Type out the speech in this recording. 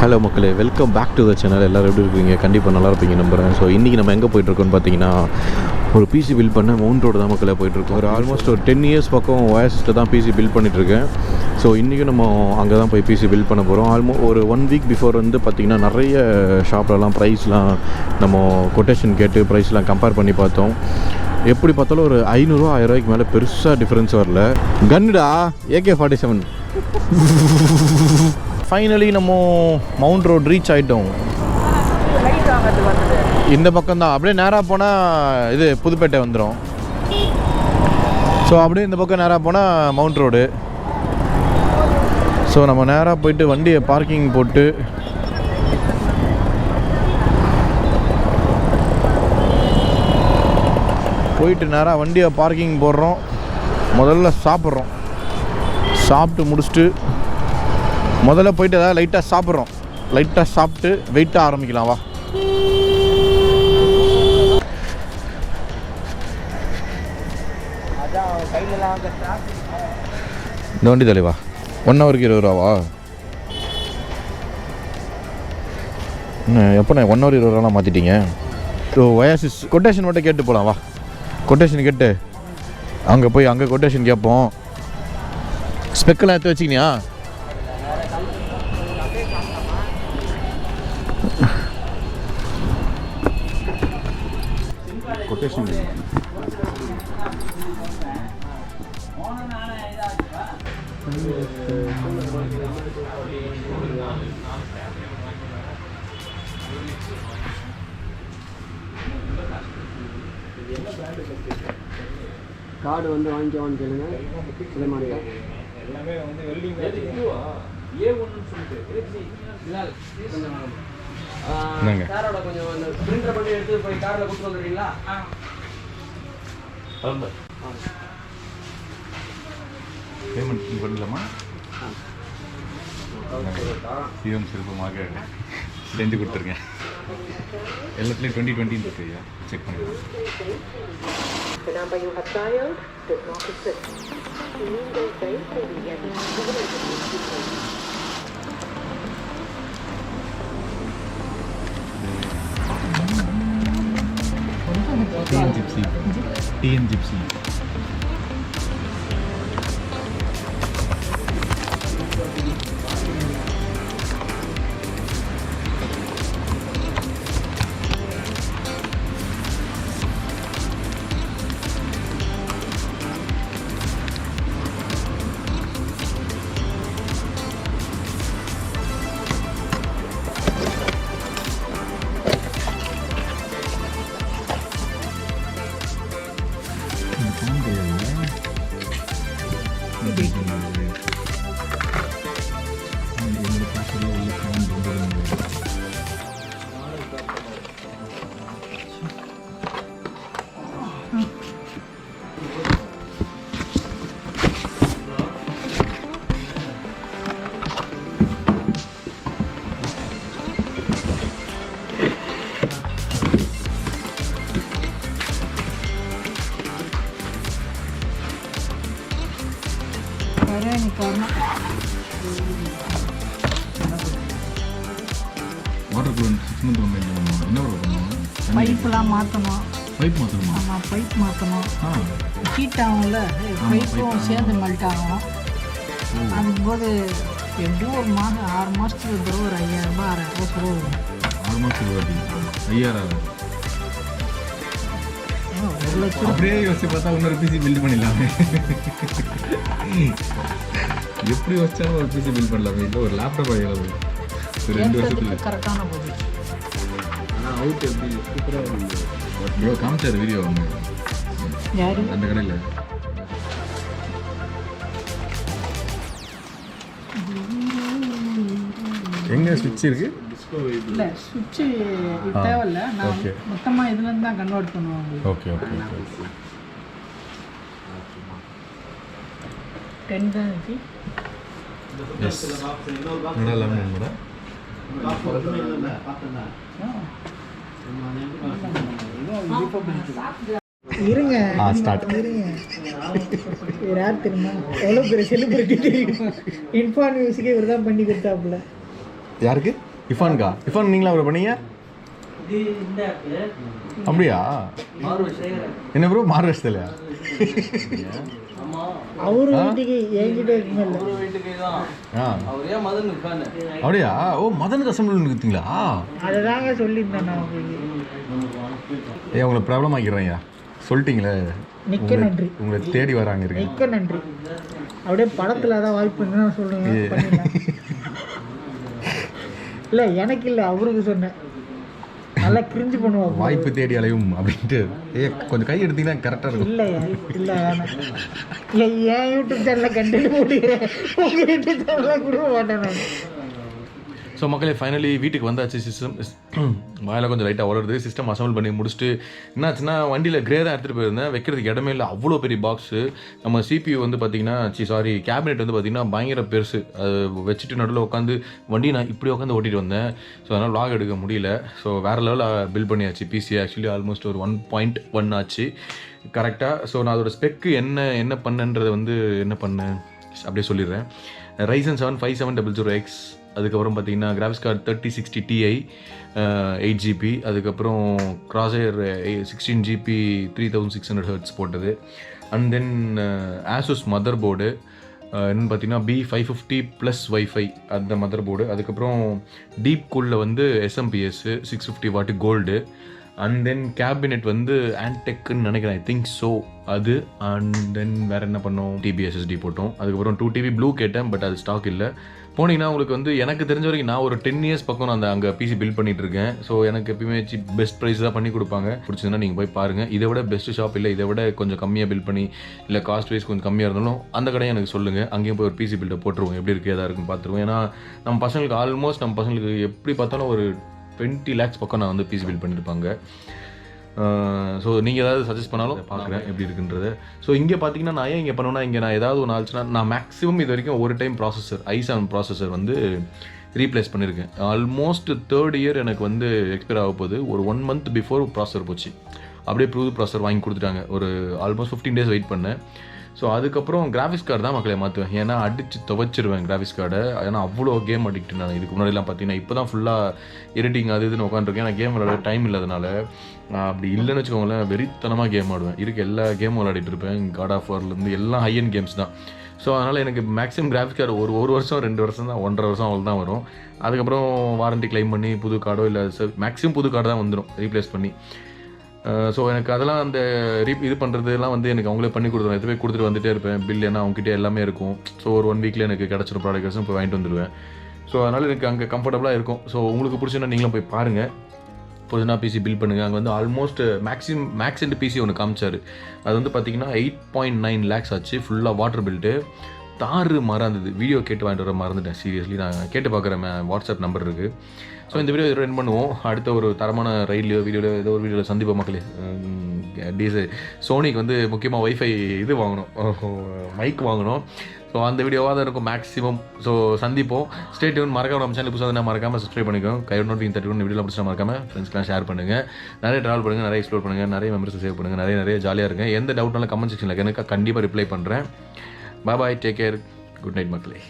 Hello மக்களே, welcome back to the channel. எல்லோரும் எப்படி இருக்கீங்க? கண்டிப்பாக நல்லா இருப்பீங்க நம்புகிறேன். ஸோ இன்றைக்கி நம்ம எங்கே போயிட்டுருக்கோன்னு பார்த்தீங்கன்னா, ஒரு பிசி பில்ட் பண்ண மவுண்ட் ரோடு தான் மக்களே போயிட்டுருக்கோம். ஒரு ஆல்மோஸ்ட் ஒரு 10 இயர்ஸ் பக்கம் ஓயாசிஸ்ட்டு தான் பிசி பில்ட் பண்ணிட்டுருக்கேன். ஸோ இன்றைக்கும் நம்ம அங்கே தான் போய் பிசி பில்ட் பண்ண போகிறோம். ஒரு 1 வீக் பிஃபோர் வந்து பார்த்திங்கன்னா நிறைய ஷாப்லலாம் ப்ரைஸ்லாம் நம்ம கொட்டேஷன் கேட்டு ப்ரைஸ்லாம் கம்பேர் பண்ணி பார்த்தோம். எப்படி பார்த்தாலும் ஒரு 500 1000 மேலே பெருசாக டிஃப்ரென்ஸ் வரல. கன்னுடா AK-47. ஃபைனலி நம்ம மவுண்ட் ரோட் ரீச் ஆகிட்டோம். இந்த பக்கம்தான், அப்படியே நேராக போனால் இது புதுப்பேட்டை வந்துடும். ஸோ அப்படியே இந்த பக்கம் நேராக போனால் மவுண்ட் ரோடு. ஸோ நம்ம நேராக போயிட்டு வண்டியை பார்க்கிங் போட்டு நேராக வண்டியை பார்க்கிங் போடுறோம். முதல்ல சாப்பிட்றோம். சாப்பிட்டு முடிச்சுட்டு முதல்ல போயிட்டு ஏதாவது லைட்டாக சாப்பிட்றோம். லைட்டாக சாப்பிட்டு வெயிட்டாக ஆரம்பிக்கலாம். வா, இந்த வண்டி தலைவா 1 ஹவருக்கு 20 ரூபாவா? எப்போண்ணே 1 ஹவர் 20 ரூபாலாம் மாற்றிட்டீங்க? ஸோ ஓயாசிஸ் கொட்டேஷன் மட்டும் கேட்டு போகலாம். வா, கொட்டேஷன் கேட்டு அங்கே கொட்டேஷன் கேட்போம். ஸ்பெக்கெல்லாம் எடுத்து வச்சிக்கினியா? கொட்டேஷன் கார்டு வந்து வாங்கிக்கவான்னு கேளுங்க. எல்லாமே வந்து வெல்டிங் A1ன்னு சொல்லிட்டு காரோட கொஞ்சம் அந்த பிரிண்டர் பண்ணி எடுத்து போய் கார்ல கொடுத்து வந்துடுறீங்களா? பேமெண்ட் பண்ணலாமா? சிஎம் சிறப்பமாக செஞ்சு கொடுத்துருக்கேன். எல்லாத்துலேயும் 2020 இருக்கு. செக் பண்ணிக்கலாம். The number you have dialed does not exist. You need to say Gypsy. Water coolant 6 month ஒன்று என்ன பண்ணுவோம்? பைப்லாம் மாற்றணும். பைப் மாற்றணுமா? ஆமாம், பைப் மாற்றணும். ஹீட் ஆகும்ல, பைப்பும் சேர்ந்து மெல்ட் ஆகும். அதுக்கும்போது எப்படியும் ஒரு மாதம் 6 மாதத்துக்கு ஒரு தடவை ஒரு 5000 ரூபாய் 6000 ரூபா செலவு வரும். 6 மாதத்துக்கு வாட்டி 5000. 1 லட்சம். அப்படியே யோசிச்சு பார்த்தா இன்னொரு பிசி பில்ட் பண்ணிடலாமே. எப்படி வச்சாலும் ஒரு பிசி பில்ட் பண்ணலாமே. இல்லை ஒரு லேப்டாப் ஆகிடாது. 2 வருஷத்துல கரெக்டான போது. ஆனால் அவுட் எப்படி சூப்பராக காமிச்சார் வீடியோ ஒன்று யாரு அந்த கடையில். எங்கே சுவிட்ச் இருக்கு? இல்லை, சுவிட்சு தேவையில்லை. நான் மொத்தமாக இதுலேருந்து தான் கன்வெர்ட் பண்ணுவாங்க. ஓகே 10 தான் இருக்கு. எஸ், என்னடா லெமன் என்னடா? இருங்க ஸ்டார்ட். இருங்க. யார் தெரியுமா? எவ்வளோ பெரிய செலிபிரிட்டி தெரியும். இன்ஃபான் மியூசிக்கே இவர் தான் பண்ணி கொடுத்தாப்புல. யாருக்கு? இஃபான் நீங்களா அப்புறம் பண்ணீங்க அப்படியா என்ன ப்ரோ மார்வெஸ்ட் இல்லையா அவரு வீட்டுக்கு என்கிட்ட இருக்குமில்ல அப்படியா ஓ மதனுக்கு அசம்பிள் இருக்குங்களா அதை தாங்க சொல்லியிருந்தேன் நான் உங்களுக்கு. உங்களை ப்ராப்ளம் ஆக்கிடுறேன்யா சொல்லிட்டீங்களே மிக்க நன்றி. உங்களை தேடி வராங்க இருக்கு மிக்க நன்றி. அப்படியே படத்தில் ஏதாவது வாய்ப்பு இருந்தா சொல்லுங்க பண்ணிடலாம். இல்லை எனக்கு இல்லை அவருக்கு சொன்னேன். நல்லா கிரிஞ்சு பண்ணுவாங்க. வாய்ப்பு தேடி அலையும் அப்படின்ட்டு கொஞ்சம் கை எடுத்தீங்கன்னா கரெக்டாக இருக்கும். இல்லையா இல்லை வேணாம். இல்லை என் யூடியூப் சேனலில் கண்டென்ட் போட்டுக்கிறேன், உங்கள் யூடியூப் சேனலில் கொடுக்க மாட்டேன் நான். ஸோ மக்களே ஃபைனலி வீட்டுக்கு வந்தாச்சு. சிஸ்டம் வாயில் கொஞ்சம் லைட்டாக வளருது. சிஸ்டம் அசம்பிள் பண்ணி முடிச்சுட்டு என்னாச்சுன்னா வண்டியில் கிரே தான் எடுத்துகிட்டு போயிருந்தேன். வைக்கிறதுக்கு இடமே இல்லை, அவ்வளோ பெரிய பாக்ஸு. நம்ம CPU வந்து பார்த்திங்கன்னா கேபினெட் வந்து பார்த்திங்கன்னா பயங்கர பெருசு. அது வச்சுட்டு நடுவில் உட்காந்து வண்டி நான் இப்படி உட்காந்து ஓட்டிகிட்டு வந்தேன். ஸோ அதனால் vlog எடுக்க முடியல. ஸோ வேறு லெவலில் பில்ட் பண்ணியாச்சு பிசி. ஆக்சுவலி ஆல்மோஸ்ட் ஒரு 1.1 ஆச்சு கரெக்டாக. ஸோ நான் அதோட ஸ்பெக்கு என்ன பண்ணேன்றதை வந்து என்ன பண்ணேன் அப்படியே சொல்லிடுறேன். Ryzen 7 5700X, அதுக்கப்புறம் பார்த்தீங்கன்னா கிராஃபிக்ஸ் கார்டு 3060 Ti 8GB, அதுக்கப்புறம் Corsair 16GB 3600Hz போட்டது. அண்ட் தென் Asus மதர்போர்டு என்னென்னு பார்த்தீங்கன்னா B550 ப்ளஸ் Wifi அந்த மதர்போர்டு. அதுக்கப்புறம் DeepCool வந்து SMPS 650 watt gold. And then cabinet வந்து ஆன்டெக்குன்னு நினைக்கிறேன், ஐ திங்க் ஸோ அது. அண்ட் தென் வேறு என்ன பண்ணோம், TB SSD போட்டோம். அதுக்கப்புறம் 2TB ப்ளூ கேட்டேன், பட் அது ஸ்டாக் இல்லை. போனீங்கன்னா உங்களுக்கு வந்து எனக்கு தெரிஞ்ச வரைக்கும் நான் ஒரு 10 years பக்கம் நான் அங்கே பிசி பில்ட் பண்ணிட்டு இருக்கேன். ஸோ எனக்கு எப்பயுமே பெஸ்ட் ப்ரைஸ் தான் பண்ணி கொடுப்பாங்க. பிடிச்சதுன்னா நீங்கள் போய் பாருங்கள். இதை விட பெஸ்ட் ஷாப் இல்லை, இதை விட கொஞ்சம் கம்மியாக பில்ட் பண்ணி இல்லை காஸ்ட் வைஸ் கொஞ்சம் கம்மியாக இருந்தாலும் அந்த கடையை எனக்கு சொல்லுங்கள். அங்கேயும் போய் ஒரு பிசி பில்ட்டை போட்டுருவோம், எப்படி இருக்குது எதாக இருக்குன்னு பார்த்துருவோம். ஏன்னா நம்ம பசங்களுக்கு ஆல்மோஸ்ட் நம்ம பசங்களுக்கு எப்படி பார்த்தாலும் ஒரு 20 lakhs பக்கம் நான் வந்து பிசி பில்ட் பண்ணியிருப்பாங்க. ஸோ நீங்கள் ஏதாவது சஜஸ்ட் பண்ணாலும் பார்க்குறேன் எப்படி இருக்குன்றது. ஸோ இங்கே பார்த்தீங்கன்னா நான் ஏன் இங்கே பண்ணுவேன்னா, இங்கே நான் ஏதாவது ஒன்று ஆச்சுன்னா நான் மேக்ஸிமம் இது வரைக்கும் ஒரு டைம் ப்ராசஸர் i7 ப்ராசஸர் வந்து ரீப்ளேஸ் பண்ணியிருக்கேன். ஆல்மோஸ்ட் 3rd year எனக்கு வந்து எக்ஸ்பயர் ஆக போகுது. ஒரு 1 month பிஃபோர் ப்ராசஸர் போச்சு. அப்படியே புது ப்ராசஸர் வாங்கி கொடுத்துட்டாங்க. ஒரு ஆல்மோஸ்ட் 15 days வெயிட் பண்ணேன். ஸோ அதுக்கப்புறம் கிராஃபிக்ஸ் கார்டு தான் மக்களை மாற்றுவேன். ஏன்னா அடித்து துவைச்சிருவேன் கிராஃபிக்ஸ் கார்டை. ஏன்னா அவ்வளோ கேம் அடிக்ட் நான். இதுக்கு முன்னாடிலாம் பார்த்தீங்கன்னா இப்போ தான் ஃபுல்லாக எடிட்டிங் அது இதுன்னு உட்காந்துருக்கேன். ஏன்னா கேம் விளையாட டைம் இல்லாதனால. நான் அப்படி இல்லைன்னு வச்சுக்கோங்களேன், வெறித்தனமாக கேம் ஆடுவேன். எல்லா கேமும் விளையாடிட்டு இருப்பேன். God of Warலேருந்து எல்லாம் ஹை அண்ட் கேம்ஸ் தான். ஸோ அதனால் எனக்கு மேக்ஸிமம் கிராஃபிக்ஸ் கார்டு ஒரு வருஷம் 2 வருஷம் தான், 1.5 வருஷம் அவ்வளோ தான் வரும். அதுக்கப்புறம் வாரண்டி கிளைம் பண்ணி புது கார்டோ இல்லை மேக்ஸிமம் புது கார்டு தான் வந்துடும் ரீப்ளேஸ் பண்ணி. ஸோ எனக்கு அதெல்லாம் அந்த இது பண்ணுறதுலாம் வந்து எனக்கு அவங்களே பண்ணி கொடுத்துருவேன். எதுவே கொடுத்துட்டு வந்துகிட்டே இருப்பேன். பில் ஏன்னா அவங்ககிட்ட எல்லாமே இருக்கும். ஸோ ஒரு 1 weekல எனக்கு கிடச்சிரும் ப்ராடக்ட்ஸ், இப்போ வாங்கிட்டு வந்துடுவேன். ஸோ அதனால் எனக்கு அங்கே கம்ஃபர்டபுளாக இருக்கும். ஸோ உங்களுக்கு பிடிச்சுன்னா நீங்களும் போய் பாருங்கள். புதுனா பிசி பில் பண்ணுங்கள். அங்கே வந்து ஆல்மோஸ்ட் மேக்ஸ் அண்ட் பிசி ஒன்று காமிச்சார். அது வந்து பார்த்தீங்கன்னா 8.9 lakhs ஆச்சு. ஃபுல்லாக வாட்டர் பில்ட்டு தாறு மறந்தது. வீடியோ கேட்டு வாங்கிட்டு வர மறந்துட்டேன். சீரியஸ்லி நான் கேட்டு பார்க்குறேன். வாட்ஸ்அப் நம்பர் இருக்குது. ஸோ இந்த வீடியோ ரன் பண்ணுவோம். அடுத்த ஒரு தரமான ரைட்லையோ வீடியோலையோ ஏதோ ஒரு வீடியோவில் சந்திப்போம் மக்களே. சோனிக்கு வந்து முக்கியமாக வைஃபை இது வாங்கணும், மைக் வாங்கணும். ஸோ அந்த வீடியோவாக தான் இருக்கும் மேக்ஸிமம். ஸோ சந்திப்போம். Stay tune. மறக்காம நம்ம சேனல் புதுசாக மறக்காமல் சப்ஸ்கிரைப் பண்ணிக்கோங்க. கையோட நோட்டிங் 31 வீடியோவில் பிடிச்சா மறக்காமல் ஃப்ரெண்ட்ஸ்க்கெலாம் ஷேர் பண்ணுங்கள். நிறைய ட்ராவல் பண்ணுங்கள், நிறைய எக்ஸ்ப்ளோர் பண்ணுங்கள், நிறைய மெமரிஸ் சேவ் பண்ணுங்கள், நிறைய ஜாலியாக இருங்க. எந்த டவுட்னாலும் கமெண்ட் செக்ஷனில் எனக்கு கண்டிப்பாக ரிப்ளை பண்ணுறேன். பாய், டேக் கேர், குட் நைட் மக்களே.